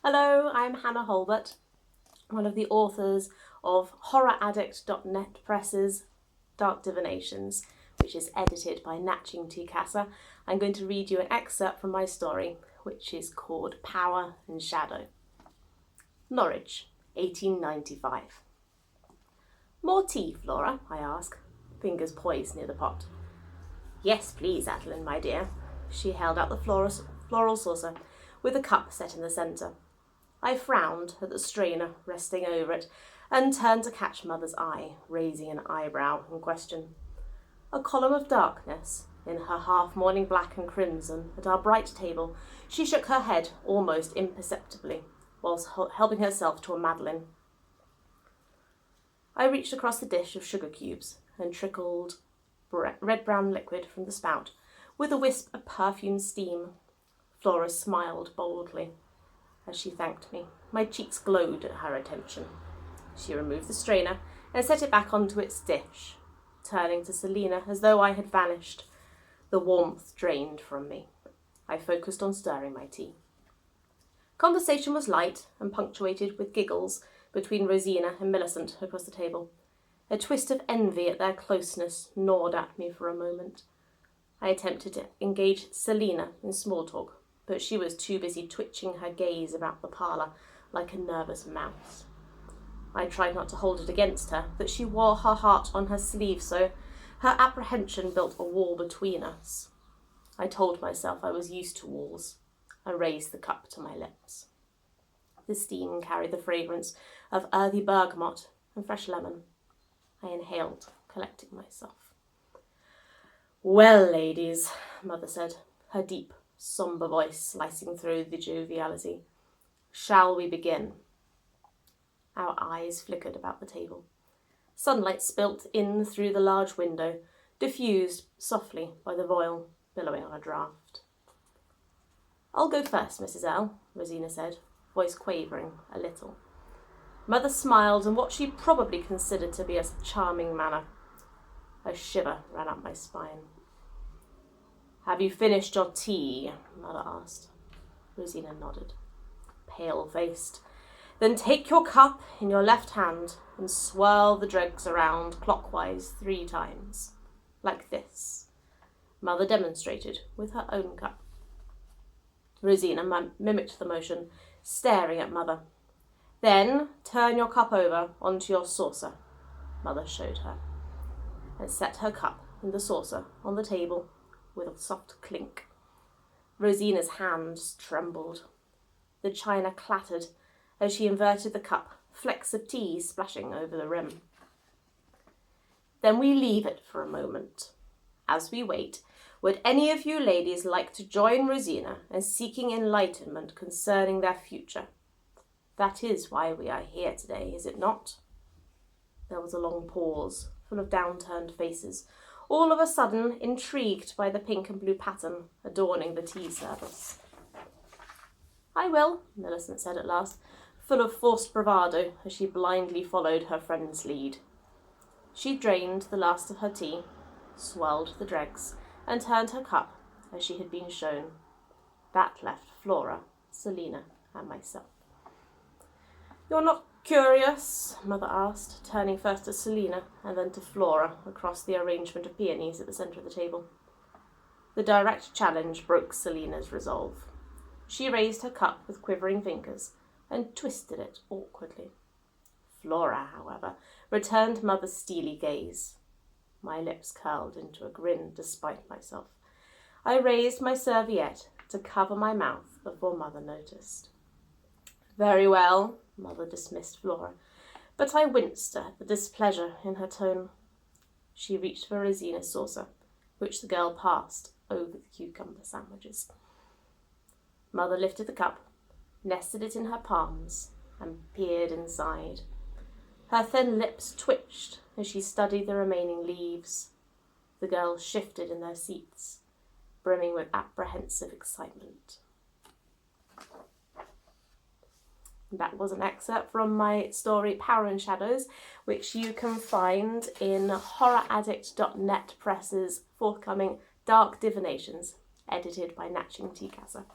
Hello, I'm Hannah Hulbert, one of the authors of HorrorAddict.net Press's Dark Divinations, which is edited by Natching T. Casa. I'm going to read you an excerpt from my story, which is called Power and Shadow. Norwich, 1895. More tea, Flora? I ask, fingers poised near the pot. Yes, please, Adeline, my dear. She held out the floral saucer with a cup set in the centre. I frowned at the strainer resting over it and turned to catch Mother's eye, raising an eyebrow in question. A column of darkness, in her half-morning black and crimson, at our bright table, she shook her head almost imperceptibly, whilst helping herself to a madeleine. I reached across the dish of sugar cubes and trickled red-brown liquid from the spout, with a wisp of perfumed steam. Flora smiled boldly as she thanked me. My cheeks glowed at her attention. She removed the strainer and set it back onto its dish, turning to Selina as though I had vanished. The warmth drained from me. I focused on stirring my tea. Conversation was light and punctuated with giggles between Rosina and Millicent across the table. A twist of envy at their closeness gnawed at me for a moment. I attempted to engage Selina in small talk, but she was too busy twitching her gaze about the parlour like a nervous mouse. I tried not to hold it against her that she wore her heart on her sleeve, so her apprehension built a wall between us. I told myself I was used to walls. I raised the cup to my lips. The steam carried the fragrance of earthy bergamot and fresh lemon. I inhaled, collecting myself. Well, ladies, Mother said, her deep, sombre voice slicing through the joviality. Shall we begin? Our eyes flickered about the table. Sunlight spilt in through the large window, diffused softly by the voile billowing on a draught. I'll go first, Mrs. L., Rosina said, voice quavering a little. Mother smiled in what she probably considered to be a charming manner. A shiver ran up my spine. Have you finished your tea? Mother asked. Rosina nodded, pale-faced. Then take your cup in your left hand and swirl the dregs around clockwise 3 times. Like this. Mother demonstrated with her own cup. Rosina mimicked the motion, staring at Mother. Then turn your cup over onto your saucer, Mother showed her, and set her cup and the saucer on the table with a soft clink. Rosina's hands trembled. The china clattered as she inverted the cup, flecks of tea splashing over the rim. Then we leave it for a moment. As we wait, would any of you ladies like to join Rosina in seeking enlightenment concerning their future? That is why we are here today, is it not? There was a long pause, full of downturned faces, all of a sudden intrigued by the pink and blue pattern adorning the tea service. I will, Millicent said at last, full of forced bravado as she blindly followed her friend's lead. She drained the last of her tea, swirled the dregs, and turned her cup as she had been shown. That left Flora, Selina, and myself. You're not curious? Mother asked, turning first to Selina and then to Flora across the arrangement of peonies at the centre of the table. The direct challenge broke Selina's resolve. She raised her cup with quivering fingers and twisted it awkwardly. Flora, however, returned Mother's steely gaze. My lips curled into a grin despite myself. I raised my serviette to cover my mouth before Mother noticed. Very well, Mother dismissed Flora, but I winced at the displeasure in her tone. She reached for Rosina's saucer, which the girl passed over the cucumber sandwiches. Mother lifted the cup, nested it in her palms, and peered inside. Her thin lips twitched as she studied the remaining leaves. The girls shifted in their seats, brimming with apprehensive excitement. That was an excerpt from my story Power and Shadows, which you can find in HorrorAddict.net Press's forthcoming Dark Divinations, edited by Natching T. Casa.